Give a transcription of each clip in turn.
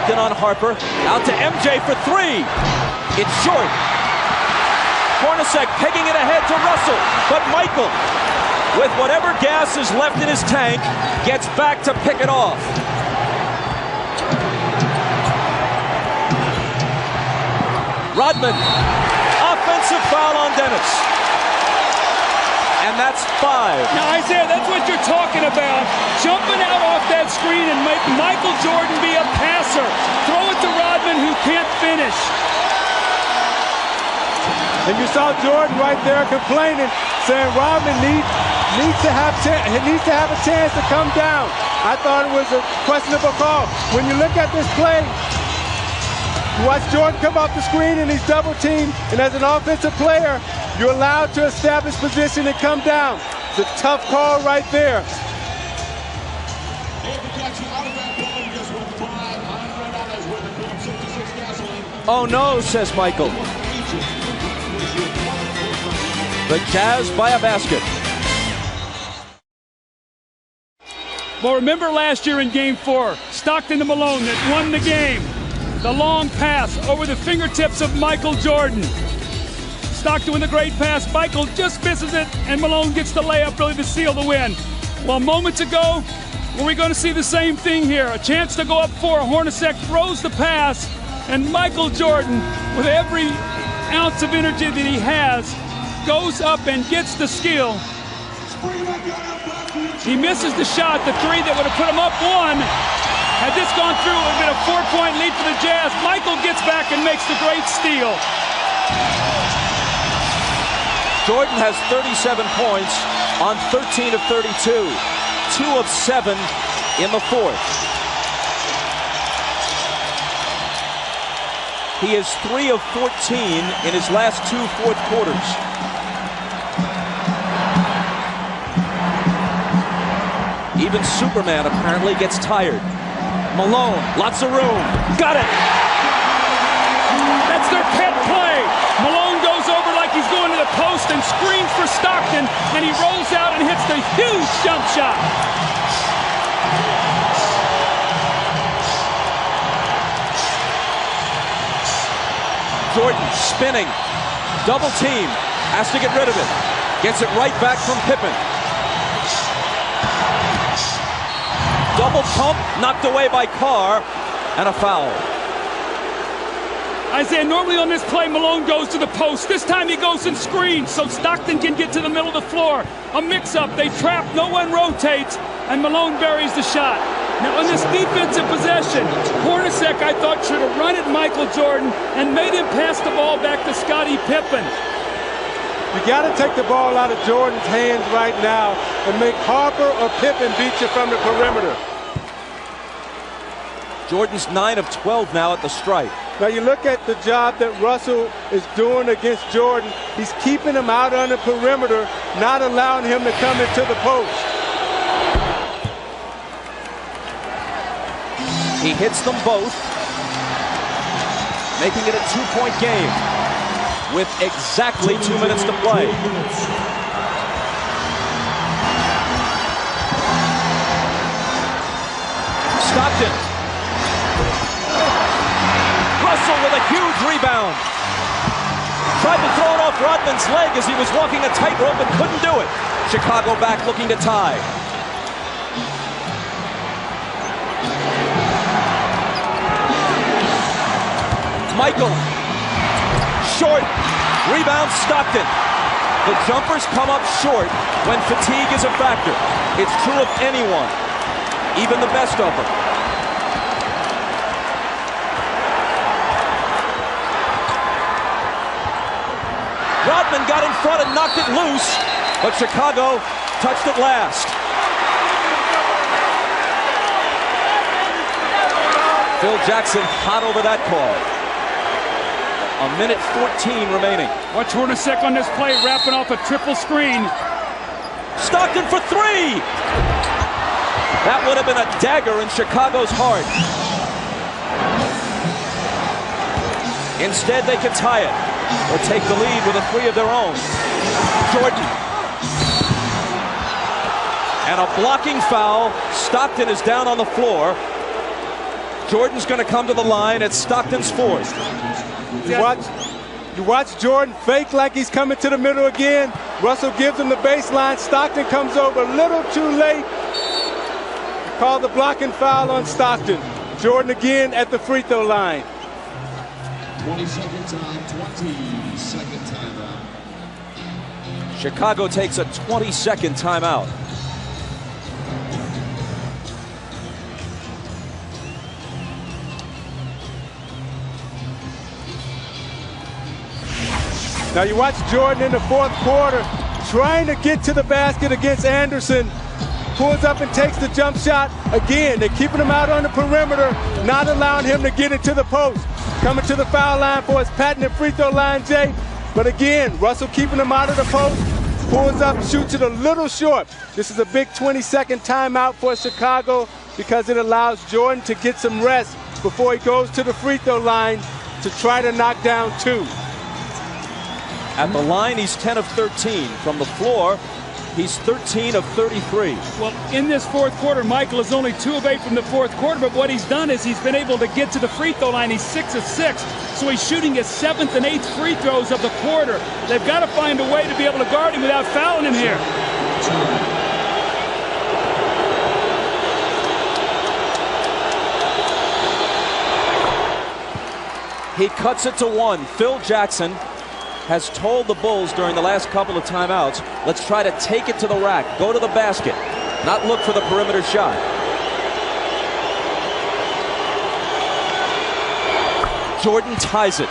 Stockton on Harper. Out to MJ for three. It's short. Hornacek pegging it ahead to Russell. But Michael, with whatever gas is left in his tank, gets back to pick it off. Rodman. Offensive foul on Dennis. And that's 5. Now, Isaiah, that's what you're talking about. Jumping out off that screen and make Michael Jordan be a passer. Throw it to Rodman, who can't finish. And you saw Jordan right there complaining, saying Rodman needs to have a chance to come down. I thought it was a questionable call. When you look at this play, you watch Jordan come off the screen and he's double teamed, and as an offensive player, you're allowed to establish position and come down. It's a tough call right there. Oh no, says Michael. The Jazz by a basket. Well, remember last year in Game 4, Stockton to Malone that won the game. The long pass over the fingertips of Michael Jordan. Stockton with a great pass. Michael just misses it, and Malone gets the layup really to seal the win. Well, moments ago, were we going to see the same thing here? A chance to go up 4. Hornacek throws the pass, and Michael Jordan, with every ounce of energy that he has, goes up and gets the steal. He misses the shot, the 3 that would have put him up 1. Had this gone through, it would have been a 4-point lead for the Jazz. Michael gets back and makes the great steal. Jordan has 37 points on 13 of 32. 2 of 7 in the 4th. He is 3 of 14 in his last 2 fourth quarters. Even Superman apparently gets tired. Malone, lots of room. Got it! That's their pet play. Malone goes over like he's going to the post and screens for Stockton, and he rolls out and hits the huge jump shot. Jordan spinning. Double team. Has to get rid of it. Gets it right back from Pippen. Double pump, knocked away by Carr, and a foul. Isaiah, normally on this play, Malone goes to the post. This time he goes and screens so Stockton can get to the middle of the floor. A mix-up, they trap, no one rotates, and Malone buries the shot. Now on this defensive possession, Hornacek, I thought, should have run at Michael Jordan and made him pass the ball back to Scottie Pippen. You got to take the ball out of Jordan's hands right now and make Harper or Pippen beat you from the perimeter. Jordan's 9 of 12 now at the stripe. Now you look at the job that Russell is doing against Jordan. He's keeping him out on the perimeter, not allowing him to come into the post. He hits them both, making it a 2-point game with exactly 2 minutes to play. Stockton. Russell with a huge rebound. Tried to throw it off Rodman's leg as he was walking a tightrope and couldn't do it. Chicago back looking to tie. Michael. Short. Rebound Stockton. The jumpers come up short when fatigue is a factor. It's true of anyone, even the best of them. Rodman got in front and knocked it loose, but Chicago touched it last. Phil Jackson hot over that call. A minute 14 remaining. Watch Hornacek on this play, wrapping off a triple screen. Stockton for 3! That would have been a dagger in Chicago's heart. Instead, they could tie it or take the lead with a 3 of their own. Jordan. And a blocking foul. Stockton is down on the floor. Jordan's going to come to the line at Stockton's 4th. You watch Jordan fake like he's coming to the middle again. Russell gives him the baseline. Stockton comes over a little too late. Call the blocking foul on Stockton. Jordan again at the free throw line. 20-second time, 20-second timeout. Chicago takes a 20-second timeout. Now you watch Jordan in the fourth quarter trying to get to the basket against Anderson. Pulls up and takes the jump shot. Again, they're keeping him out on the perimeter, not allowing him to get into the post. Coming to the foul line for his patented free throw line, Jay. But again, Russell keeping him out of the post. Pulls up, shoots it a little short. This is a big 20-second timeout for Chicago because it allows Jordan to get some rest before he goes to the free throw line to try to knock down 2. At the line, he's 10 of 13. From the floor, he's 13 of 33. Well, in this fourth quarter, Michael is only 2 of 8 from the fourth quarter, but what he's done is he's been able to get to the free throw line. He's 6 of 6, so he's shooting his 7th and 8th free throws of the quarter. They've got to find a way to be able to guard him without fouling him here. He cuts it to 1. Phil Jackson has told the Bulls during the last couple of timeouts, let's try to take it to the rack, go to the basket, not look for the perimeter shot. Jordan ties it.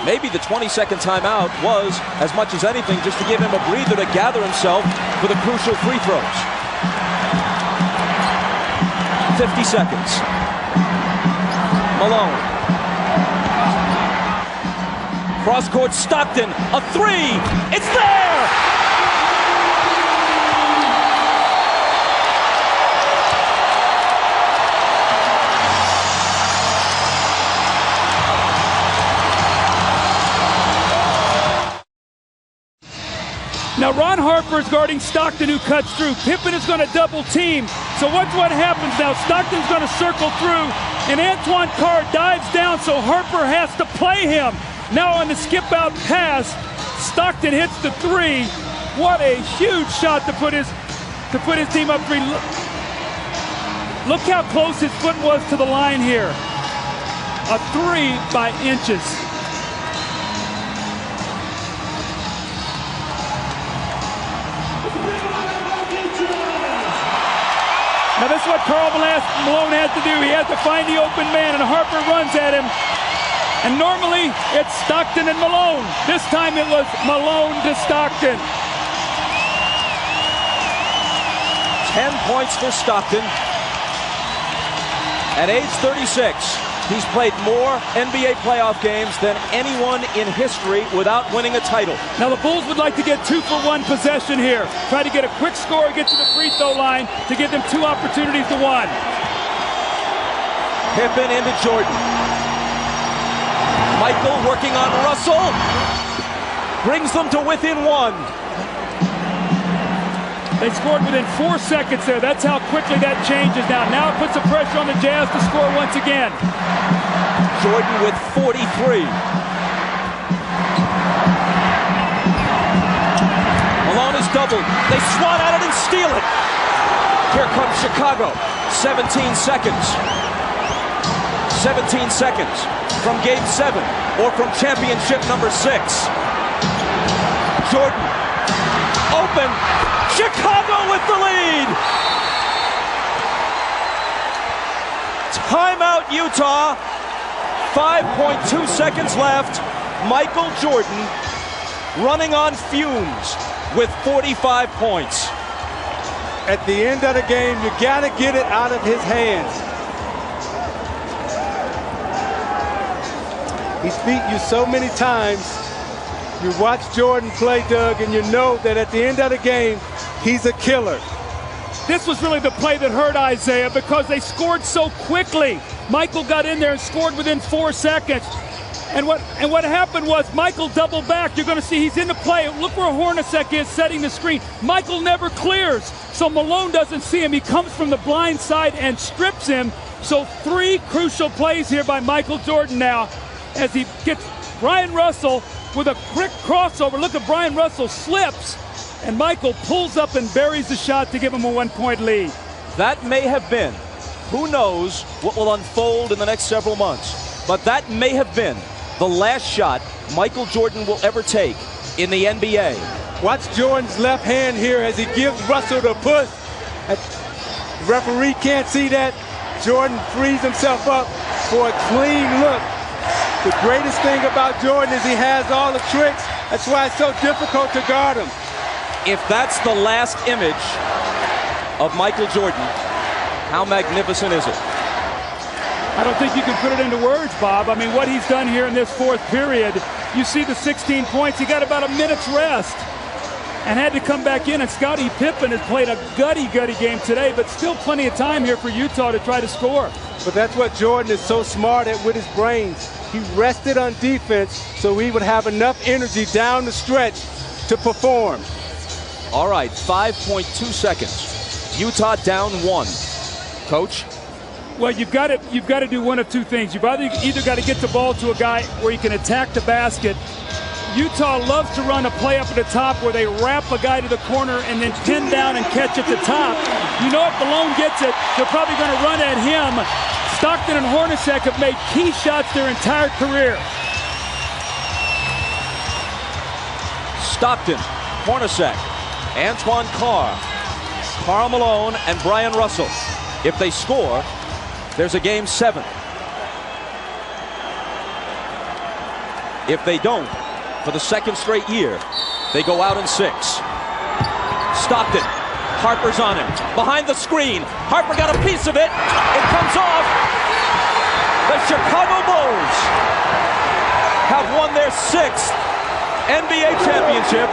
Maybe the 20-second timeout was, as much as anything, just to give him a breather to gather himself for the crucial free throws. 50 seconds. Malone. Cross-court Stockton, a 3, it's there! Now Ron Harper's guarding Stockton, who cuts through. Pippen is going to double team. So watch what happens now. Stockton's going to circle through, and Antoine Carr dives down, so Harper has to play him. Now on the skip-out pass, Stockton hits the 3. What a huge shot to put his team up 3. Look how close his foot was to the line here. A 3 by inches. Now this is what Karl Malone has to do. He has to find the open man, and Harper runs at him. And normally, it's Stockton and Malone. This time it was Malone to Stockton. 10 points for Stockton. At age 36, he's played more NBA playoff games than anyone in history without winning a title. Now the Bulls would like to get 2-for-1 possession here. Try to get a quick score, get to the free throw line to give them 2 opportunities to 1. Pippen into Jordan. Michael working on Russell, brings them to within 1. They scored within 4 seconds there. That's how quickly that changes now. Now it puts the pressure on the Jazz to score once again. Jordan with 43. Malone is doubled. They swat at it and steal it. Here comes Chicago. 17 seconds. 17 seconds from Game 7 or from championship number 6. Jordan, open, Chicago with the lead. Timeout Utah, 5.2 seconds left. Michael Jordan running on fumes with 45 points. At the end of the game, you gotta get it out of his hands. He's beat you so many times. You watch Jordan play, Doug, and you know that at the end of the game, he's a killer. This was really the play that hurt Isaiah because they scored so quickly. Michael got in there and scored within 4 seconds. And what happened was Michael doubled back. You're going to see he's in the play. Look where Hornacek is setting the screen. Michael never clears, so Malone doesn't see him. He comes from the blind side and strips him. So 3 crucial plays here by Michael Jordan now as he gets Brian Russell with a quick crossover. Look at Brian Russell slips, and Michael pulls up and buries the shot to give him a 1-point lead. That may have been, who knows what will unfold in the next several months, but that may have been the last shot Michael Jordan will ever take in the NBA. Watch Jordan's left hand here as he gives Russell the push. The referee can't see that. Jordan frees himself up for a clean look. The greatest thing about Jordan is he has all the tricks. That's why it's so difficult to guard him. If that's the last image of Michael Jordan, how magnificent is it? I don't think you can put it into words, Bob. I mean, what he's done here in this 4th period, you see the 16 points. He got about a minute's rest and had to come back in. And Scottie Pippen has played a gutty game today, but still plenty of time here for Utah to try to score. But that's what Jordan is so smart at with his brains. He rested on defense so he would have enough energy down the stretch to perform. All right, 5.2 seconds. Utah down 1. Coach? Well, you've got to do one of 2 things. You've either got to get the ball to a guy where he can attack the basket. Utah loves to run a play up at the top where they wrap a guy to the corner and then pin down and catch at the top. You know if Malone gets it, they're probably going to run at him. Stockton and Hornacek have made key shots their entire career. Stockton, Hornacek, Antoine Carr, Karl Malone, and Brian Russell. If they score, there's a game 7. If they don't, for the 2nd straight year, they go out in 6. Stockton, Harper's on him. Behind the screen, Harper got a piece of it. It comes off. The Chicago Bulls have won their 6th NBA championship,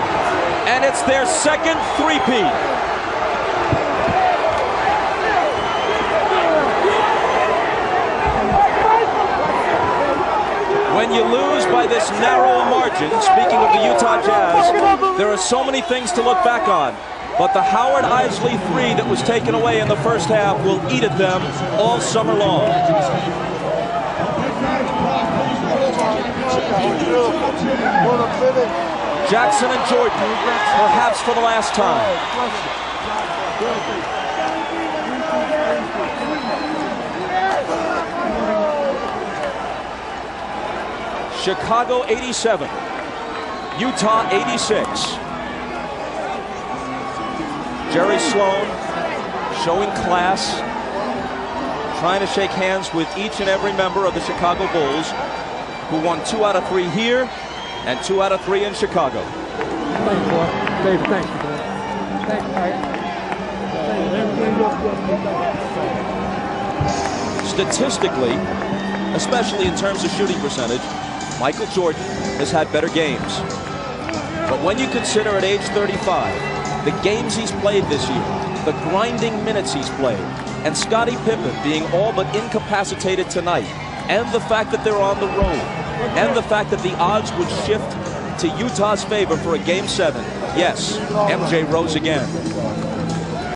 and it's their 2nd three-peat. When you lose by this narrow margin, speaking of the Utah Jazz, there are so many things to look back on. But the Howard Isley 3 that was taken away in the first half will eat at them all summer long. Jackson and Jordan, perhaps for the last time. Chicago 87, Utah 86. Jerry Sloan showing class, trying to shake hands with each and every member of the Chicago Bulls, who won 2 out of 3 here and 2 out of 3 in Chicago. Thank you, boy. Dave, thank you, boy. Thank you. Statistically, especially in terms of shooting percentage, Michael Jordan has had better games. But when you consider at age 35, the games he's played this year, the grinding minutes he's played, and Scottie Pippen being all but incapacitated tonight, and the fact that they're on the road, and the fact that the odds would shift to Utah's favor for a Game 7, yes, MJ rose again.